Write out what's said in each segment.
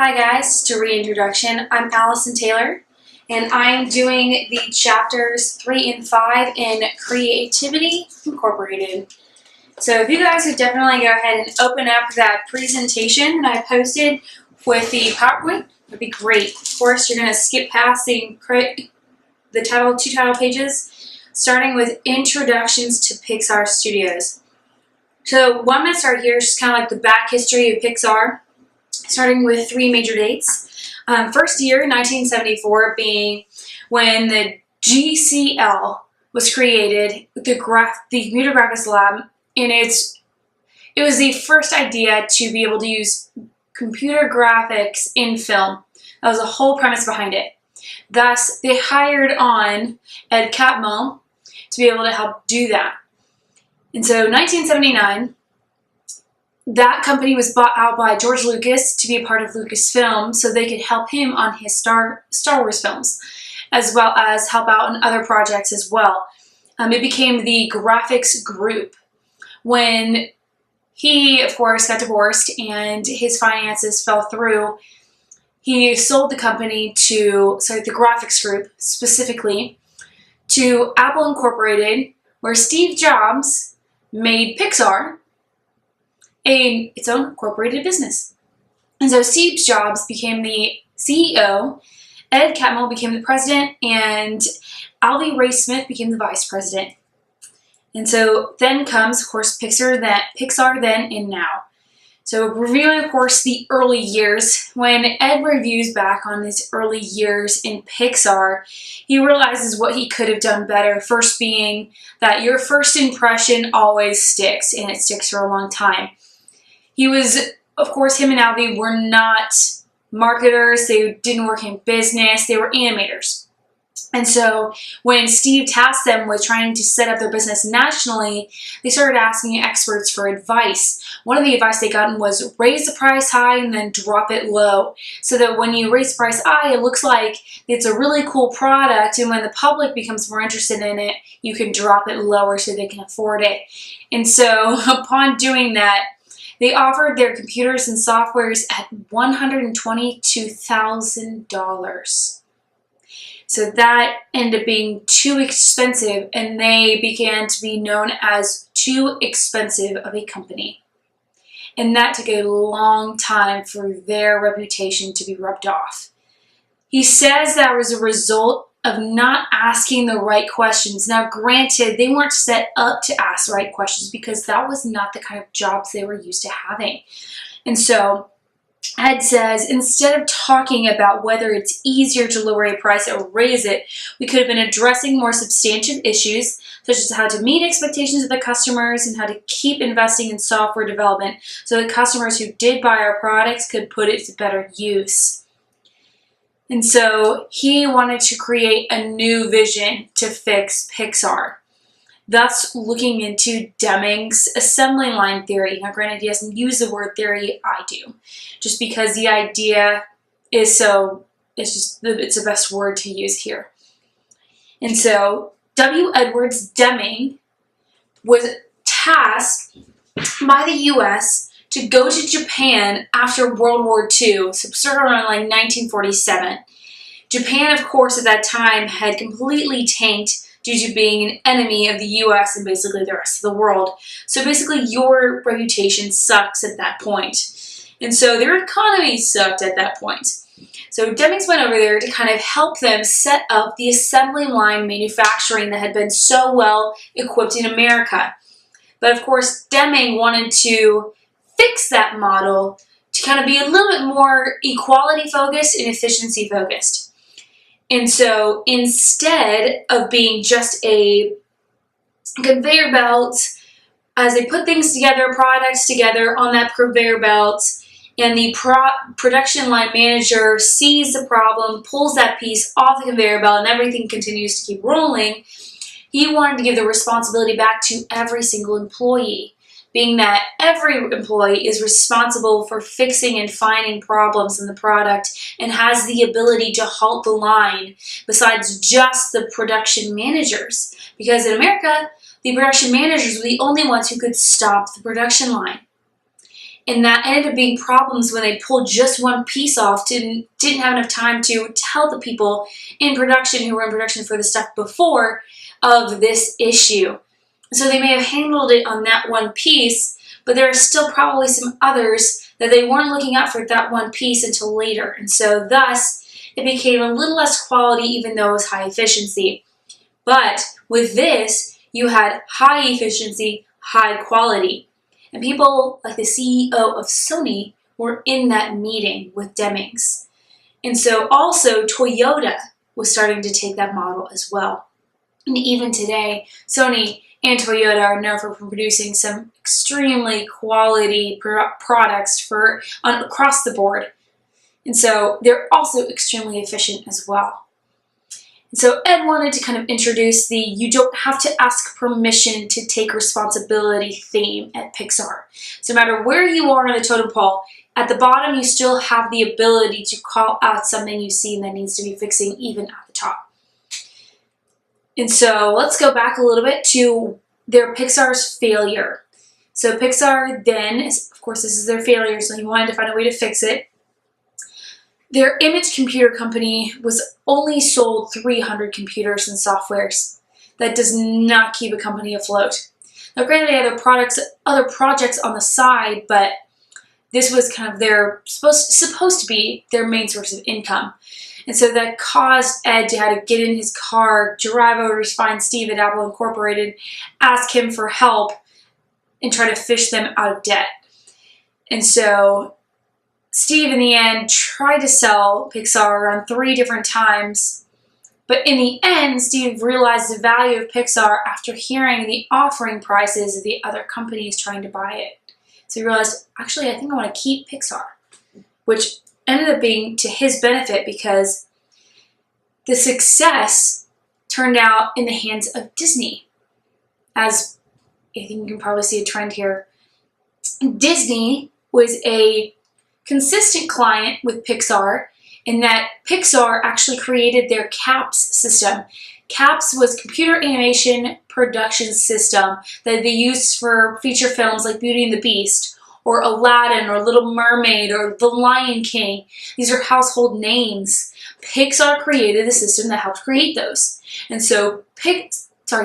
Hi guys, to reintroduction, I'm Allison Taylor, and I'm doing the chapters 3 and 5 in Creativity Incorporated. So if you guys would definitely go ahead and open up that presentation that I posted with the PowerPoint, that'd be great. Of course, you're going to skip past the two title pages, starting with Introductions to Pixar Studios. So what I'm going to start here is just kind of like the back history of Pixar, starting with three major dates. First year, 1974, being when the GCL was created, the Computer Graphics Lab, and it was the first idea to be able to use computer graphics in film. That was the whole premise behind it. Thus, they hired on Ed Catmull to be able to help do that. And so 1979, that company was bought out by George Lucas to be a part of Lucasfilm so they could help him on his Star Wars films, as well as help out on other projects as well. It became the graphics group. When he, of course, got divorced and his finances fell through, he sold the company the graphics group specifically, to Apple Incorporated, where Steve Jobs made Pixar its own incorporated business. And so Steve Jobs became the CEO, Ed Catmull became the president, and Alvy Ray Smith became the vice president. And so then comes, of course, Pixar then and now. So reviewing, of course, the early years, when Ed reviews back on his early years in Pixar, he realizes what he could have done better. First being that your first impression always sticks, and it sticks for a long time. Of course, him and Alvy were not marketers. They didn't work in business. They were animators. And so when Steve tasked them with trying to set up their business nationally, they started asking experts for advice. One of the advice they got was raise the price high and then drop it low, so that when you raise the price high, it looks like it's a really cool product, and when the public becomes more interested in it, you can drop it lower so they can afford it. And so upon doing that, they offered their computers and softwares at $122,000. So that ended up being too expensive, and they began to be known as too expensive of a company. And that took a long time for their reputation to be rubbed off. He says that was a result of not asking the right questions. Now, granted, they weren't set up to ask the right questions because that was not the kind of jobs they were used to having. And so Ed says, instead of talking about whether it's easier to lower a price or raise it, we could have been addressing more substantive issues, such as how to meet expectations of the customers and how to keep investing in software development so that customers who did buy our products could put it to better use. And so he wanted to create a new vision to fix Pixar, thus looking into Deming's assembly line theory. Now, granted, he doesn't use the word theory, I do, just because the idea is it's the best word to use here. And so W. Edwards Deming was tasked by the U.S. to go to Japan after World War II, so started around like 1947. Japan, of course, at that time had completely tanked due to being an enemy of the U.S. and basically the rest of the world. So basically your reputation sucks at that point. And so their economy sucked at that point. So Demings went over there to kind of help them set up the assembly line manufacturing that had been so well equipped in America. But of course, Deming wanted to fix that model to kind of be a little bit more equality focused and efficiency focused. And so instead of being just a conveyor belt, as they put things together, products together on that conveyor belt, and the production line manager sees the problem, pulls that piece off the conveyor belt, and everything continues to keep rolling, he wanted to give the responsibility back to every single employee, being that every employee is responsible for fixing and finding problems in the product and has the ability to halt the line besides just the production managers. Because in America, the production managers were the only ones who could stop the production line. And that ended up being problems when they pulled just one piece off, didn't have enough time to tell the people in production who were in production for the stuff before of this issue. So they may have handled it on that one piece, but there are still probably some others that they weren't looking out for that one piece until later. And so thus, it became a little less quality even though it was high efficiency. But with this, you had high efficiency, high quality. And people like the CEO of Sony were in that meeting with Demings. And so also Toyota was starting to take that model as well. And even today, Sony and Toyota are known for producing some extremely quality products across the board. And so they're also extremely efficient as well. And so Ed wanted to kind of introduce the you don't have to ask permission to take responsibility theme at Pixar. So no matter where you are on the totem pole, at the bottom you still have the ability to call out something you see that needs to be fixing even at the top. And so let's go back a little bit to their Pixar's failure. So Pixar then, of course this is their failure, so he wanted to find a way to fix it. Their image computer company was only sold 300 computers and softwares. That does not keep a company afloat. Now granted they had other projects on the side, but this was kind of their supposed to be their main source of income. And so that caused Ed to have to get in his car, drive over to find Steve at Apple Incorporated, ask him for help, and try to fish them out of debt. And so Steve, in the end, tried to sell Pixar around 3 different times. But in the end, Steve realized the value of Pixar after hearing the offering prices of the other companies trying to buy it. So he realized, actually, I think I want to keep Pixar, which ended up being to his benefit because the success turned out in the hands of Disney. As I think you can probably see a trend here. Disney was a consistent client with Pixar in that Pixar actually created their CAPS system. CAPS was computer animation production system that they used for feature films like Beauty and the Beast, or Aladdin, or Little Mermaid, or The Lion King. These are household names. Pixar created the system that helped create those. And so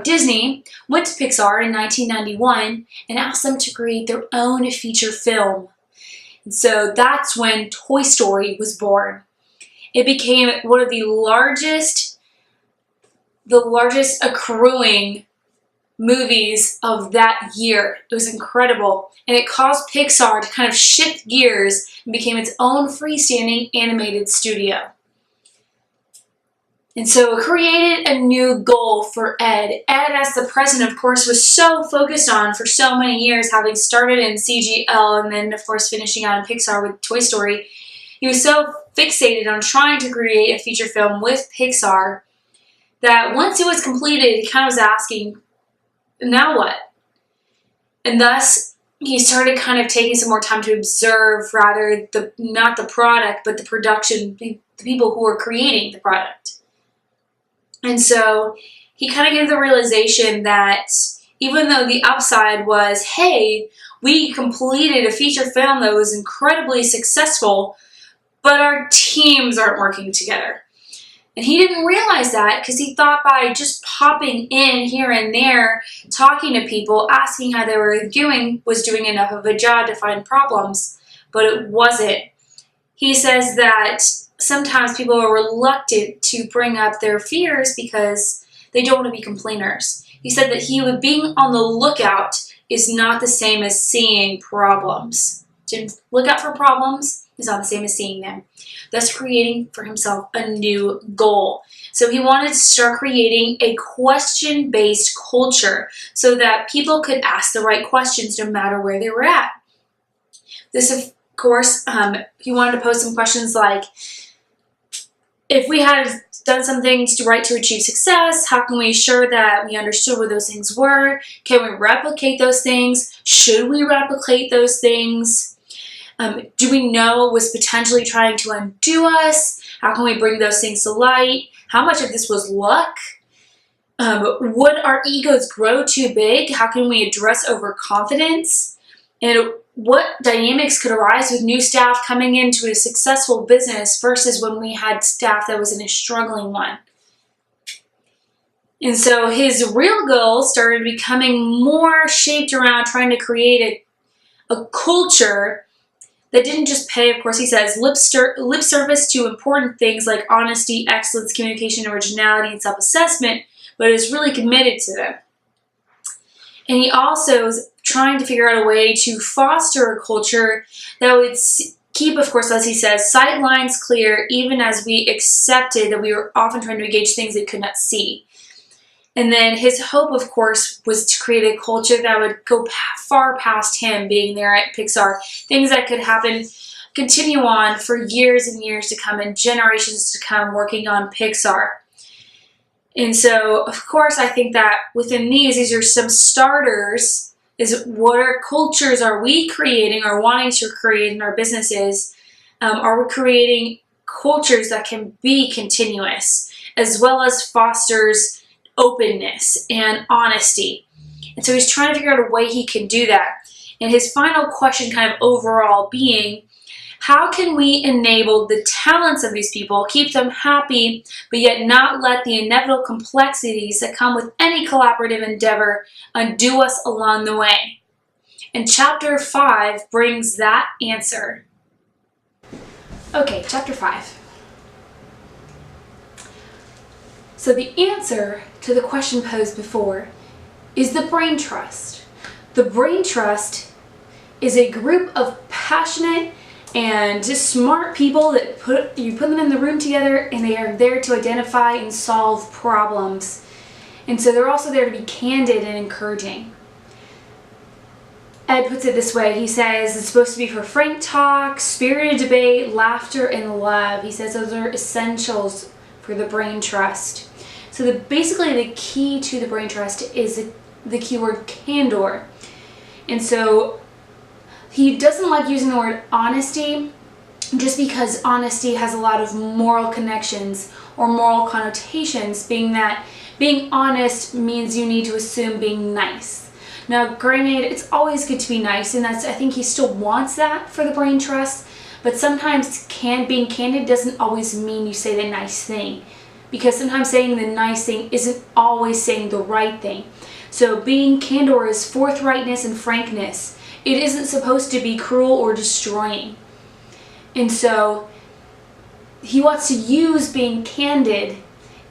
Disney went to Pixar in 1991 and asked them to create their own feature film. And so that's when Toy Story was born. It became one of the largest accruing movies of that year. It was incredible. And it caused Pixar to kind of shift gears and became its own freestanding animated studio. And so it created a new goal for Ed. Ed, as the president, of course, was so focused on for so many years, having started in CGL and then, of course, finishing out in Pixar with Toy Story. He was so fixated on trying to create a feature film with Pixar that once it was completed, he kind of was asking, now what? And thus, he started kind of taking some more time to observe rather not the product, but the production, the people who were creating the product. And so he kind of came to the realization that even though the upside was, hey, we completed a feature film that was incredibly successful, but our teams aren't working together. And he didn't realize that because he thought by just popping in here and there, talking to people, asking how they were doing, was doing enough of a job to find problems, but it wasn't. He says that sometimes people are reluctant to bring up their fears because they don't want to be complainers. He said that being on the lookout is not the same as seeing problems. To look out for problems is not the same as seeing them, thus creating for himself a new goal. So he wanted to start creating a question-based culture so that people could ask the right questions no matter where they were at. This, of course, he wanted to pose some questions like, if we had done some things to achieve success, how can we ensure that we understood what those things were? Can we replicate those things? Should we replicate those things? Do we know what was potentially trying to undo us? How can we bring those things to light? How much of this was luck? Would our egos grow too big? How can we address overconfidence? And what dynamics could arise with new staff coming into a successful business versus when we had staff that was in a struggling one. And so his real goal started becoming more shaped around trying to create a culture that didn't just pay, of course, he says, lip service to important things like honesty, excellence, communication, originality, and self-assessment, but is really committed to them. And he also is trying to figure out a way to foster a culture that would keep, of course, as he says, sight lines clear, even as we accepted that we were often trying to engage things they could not see. And then his hope, of course, was to create a culture that would go far past him being there at Pixar. Things that could happen, continue on for years and years to come and generations to come working on Pixar. And so, of course, I think that within these are some starters. Is what cultures are we creating or wanting to create in our businesses? Are we creating cultures that can be continuous as well as fosters openness and honesty? And so he's trying to figure out a way he can do that. And his final question kind of overall being, how can we enable the talents of these people, keep them happy, but yet not let the inevitable complexities that come with any collaborative endeavor undo us along the way? And chapter 5 brings that answer. Okay, chapter 5. So the answer to the question posed before is the brain trust. The brain trust is a group of passionate and just smart people that you put them in the room together and they are there to identify and solve problems. And so they're also there to be candid and encouraging. Ed puts it this way. He says it's supposed to be for frank talk, spirited debate, laughter, and love. He says those are essentials for the brain trust. So basically the key to the brain trust is the keyword candor. And so he doesn't like using the word honesty just because honesty has a lot of moral connections or moral connotations, being that being honest means you need to assume being nice. Now, granted, it's always good to be nice, and I think he still wants that for the brain trust, but sometimes being candid doesn't always mean you say the nice thing, because sometimes saying the nice thing isn't always saying the right thing. So being candor is forthrightness and frankness. It isn't supposed to be cruel or destroying. And so he wants to use being candid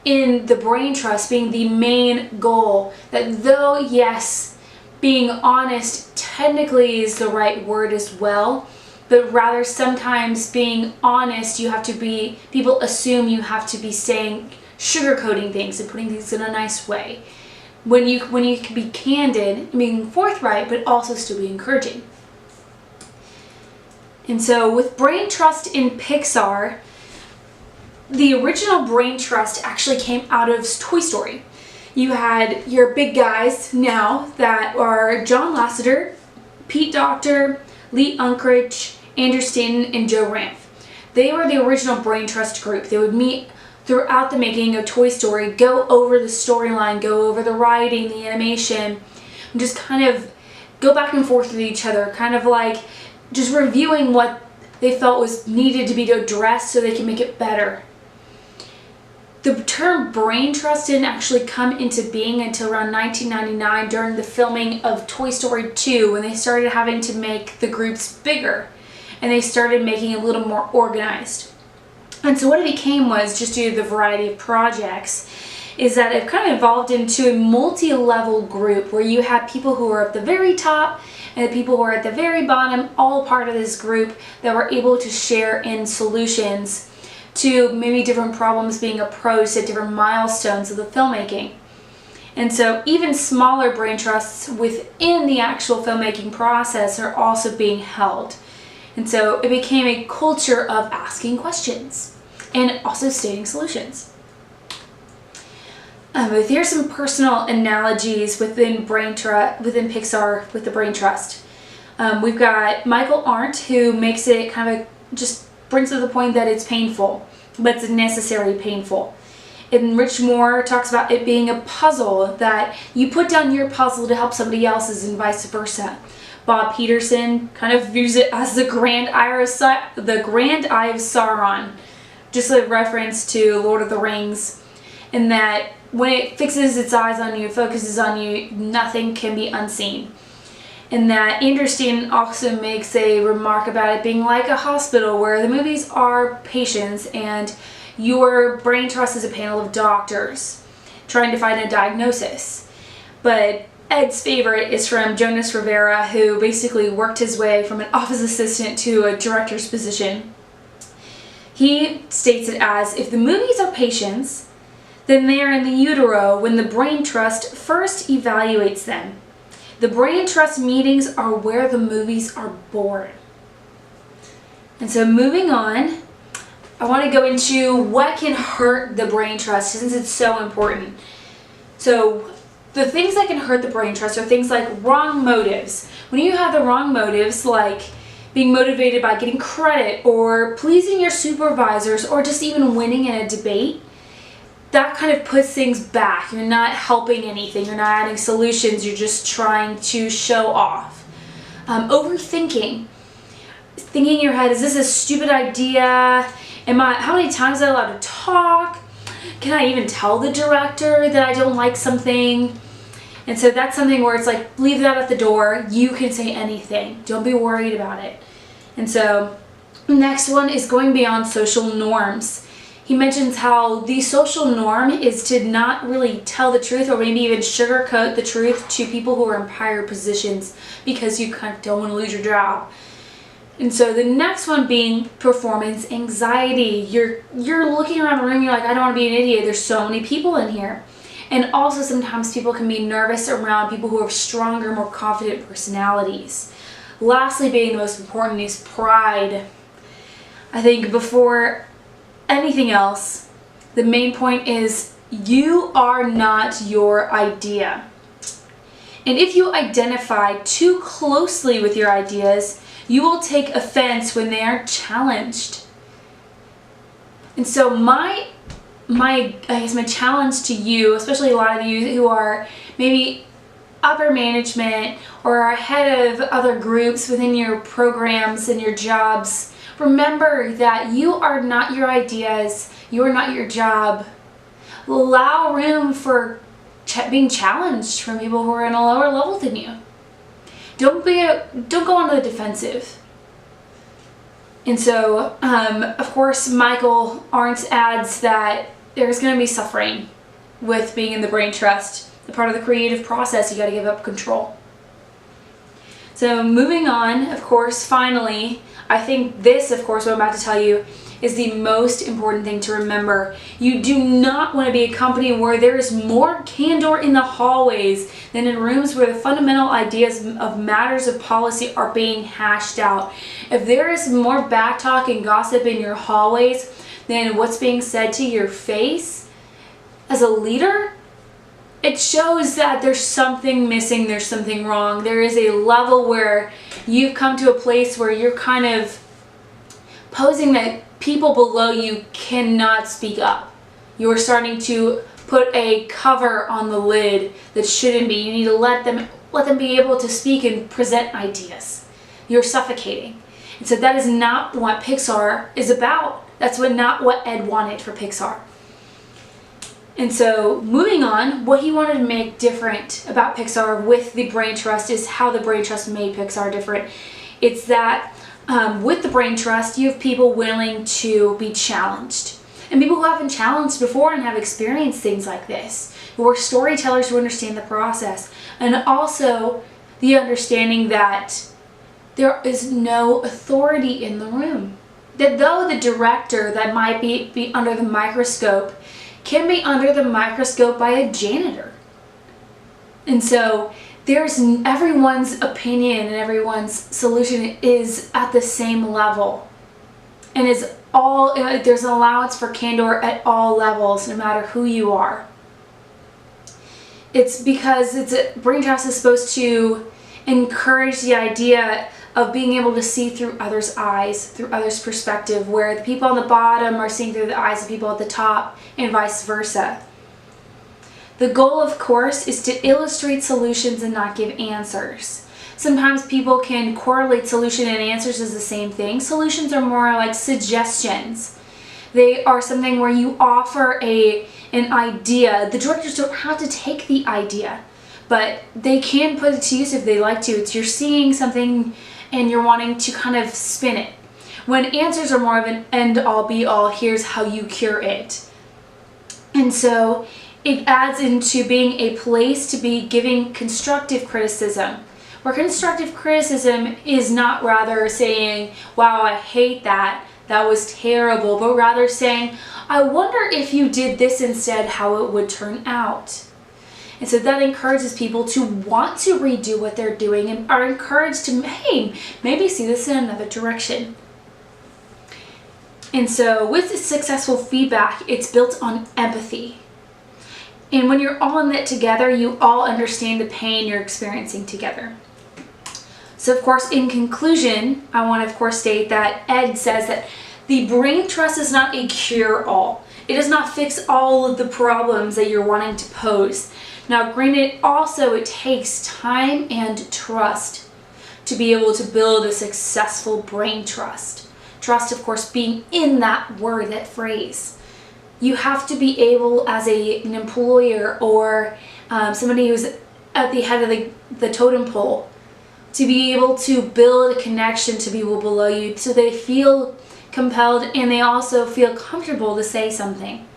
in the brain trust being the main goal. That though, yes, being honest technically is the right word as well, but rather sometimes being honest, people assume you have to be saying, sugarcoating things and putting things in a nice way. When you can be candid, being forthright, but also still be encouraging. And so with brain trust in Pixar, the original brain trust actually came out of Toy Story. You had your big guys now that are John Lasseter, Pete Docter, Lee Unkrich, Andrew Stanton, and Joe Ranft. They were the original brain trust group. They would meet throughout the making of Toy Story, go over the storyline, go over the writing, the animation, and just kind of go back and forth with each other, kind of like just reviewing what they felt was needed to be addressed so they can make it better. The term brain trust didn't actually come into being until around 1999 during the filming of Toy Story 2, when they started having to make the groups bigger and they started making it a little more organized. And so what it became was, just due to the variety of projects, is that it kind of evolved into a multi-level group where you had people who were at the very top and the people who were at the very bottom, all part of this group that were able to share in solutions to maybe different problems being approached at different milestones of the filmmaking. And so even smaller brain trusts within the actual filmmaking process are also being held. And so it became a culture of asking questions and also stating solutions. Here's some personal analogies within Pixar with the brain trust. We've got Michael Arndt, who makes it kind of just brings to the point that it's painful, but it's necessarily painful. And Rich Moore talks about it being a puzzle, that you put down your puzzle to help somebody else's and vice versa. Bob Peterson kind of views it as the Grand Eye of Sauron, just a reference to Lord of the Rings, in that when it fixes its eyes on you, focuses on you, nothing can be unseen. And that Andrew Stanton also makes a remark about it being like a hospital where the movies are patients and your brain trust is a panel of doctors trying to find a diagnosis. But Ed's favorite is from Jonas Rivera, who basically worked his way from an office assistant to a director's position. He states it as, if the movies are patients, then they are in the utero when the brain trust first evaluates them. The brain trust meetings are where the movies are born. And so moving on, I want to go into what can hurt the brain trust since it's so important. So the things that can hurt the brain trust are things like wrong motives. When you have the wrong motives, like being motivated by getting credit or pleasing your supervisors or just even winning in a debate, that kind of puts things back. You're not helping anything. You're not adding solutions. You're just trying to show off. Overthinking. Thinking in your head, is this a stupid idea? How many times am I allowed to talk? Can I even tell the director that I don't like something? And so that's something where it's like, leave that at the door. You can say anything. Don't be worried about it. And so next one is going beyond social norms. He mentions how the social norm is to not really tell the truth or maybe even sugarcoat the truth to people who are in higher positions because you kind of don't want to lose your job. And so the next one being performance anxiety. You're looking around the room, you're like, I don't want to be an idiot. There's so many people in here. And also sometimes people can be nervous around people who have stronger, more confident personalities. Lastly, being the most important is pride. I think before anything else, the main point is you are not your idea. And if you identify too closely with your ideas, you will take offense when they are challenged. And so my challenge to you, especially a lot of you who are maybe upper management or are head of other groups within your programs and your jobs, remember that you are not your ideas, you are not your job. Allow room for being challenged from people who are in a lower level than you. Don't go on the defensive. And so, of course, Michael Arndt adds that there's going to be suffering with being in the brain trust. The part of the creative process, you got to give up control. So moving on, of course, finally, I think this, of course, what I'm about to tell you is the most important thing to remember. You do not want to be a company where there is more candor in the hallways than in rooms where the fundamental ideas of matters of policy are being hashed out. If there is more backtalk and gossip in your hallways than what's being said to your face as a leader, it shows that there's something missing, there's something wrong. There is a level where you've come to a place where you're kind of posing that people below you cannot speak up. You're starting to put a cover on the lid that shouldn't be. You need to let them be able to speak and present ideas. You're suffocating. And so that is not what Pixar is about. That's not what Ed wanted for Pixar. And so moving on, what he wanted to make different about Pixar with the brain trust is how the brain trust made Pixar different. It's that with the brain trust, you have people willing to be challenged. And people who have been challenged before and have experienced things like this, who are storytellers who understand the process. And also the understanding that there is no authority in the room. That though the director that might be under the microscope can be under the microscope by a janitor. And so there's everyone's opinion and everyone's solution is at the same level. And there's an allowance for candor at all levels, no matter who you are. It's because brain trust is supposed to encourage the idea of being able to see through others' eyes, through others' perspective, where the people on the bottom are seeing through the eyes of people at the top, and vice versa. The goal, of course, is to illustrate solutions and not give answers. Sometimes people can correlate solution and answers as the same thing. Solutions are more like suggestions. They are something where you offer an idea. The directors don't have to take the idea, but they can put it to use if they like to. It's you're seeing something and you're wanting to kind of spin it. When answers are more of an end-all be-all, here's how you cure it. And so it adds into being a place to be giving constructive criticism. Where constructive criticism is not rather saying, wow, I hate that, that was terrible, but rather saying, I wonder if you did this instead, how it would turn out. And so that encourages people to want to redo what they're doing and are encouraged to, hey, maybe see this in another direction. And so with successful feedback, it's built on empathy. And when you're all in it together, you all understand the pain you're experiencing together. So of course, in conclusion, I want to of course state that Ed says that the brain trust is not a cure-all. It does not fix all of the problems that you're wanting to pose. Now granted, also it takes time and trust to be able to build a successful brain trust. Trust, of course, being in that word, that phrase. You have to be able, as an employer or somebody who's at the head of the totem pole, to be able to build a connection to people below you so they feel compelled and they also feel comfortable to say something.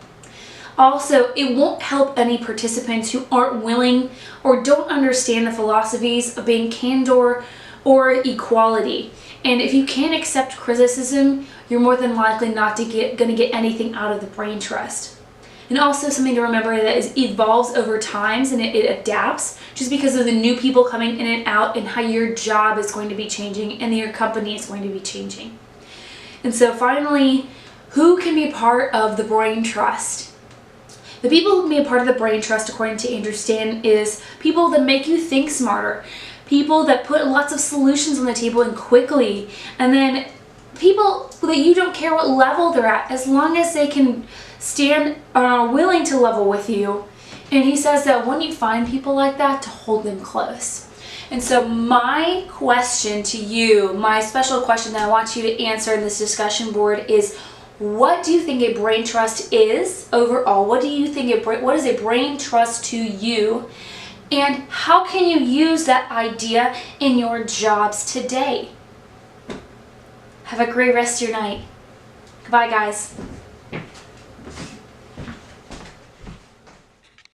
Also, it won't help any participants who aren't willing or don't understand the philosophies of being candor or equality. And if you can't accept criticism, you're more than likely not going to get anything out of the brain trust. And also something to remember that it evolves over times and it adapts just because of the new people coming in and out and how your job is going to be changing and your company is going to be changing. And so finally, who can be part of the brain trust? The people who can be a part of the brain trust, according to Andrew Stanton, is people that make you think smarter, people that put lots of solutions on the table and quickly, and then people that you don't care what level they're at, as long as they can stand are willing to level with you. And he says that when you find people like that, to hold them close. And so my question to you, my special question that I want you to answer in this discussion board is, what do you think a brain trust is overall? What do you think what is a brain trust to you? And how can you use that idea in your jobs today? Have a great rest of your night. Goodbye, guys.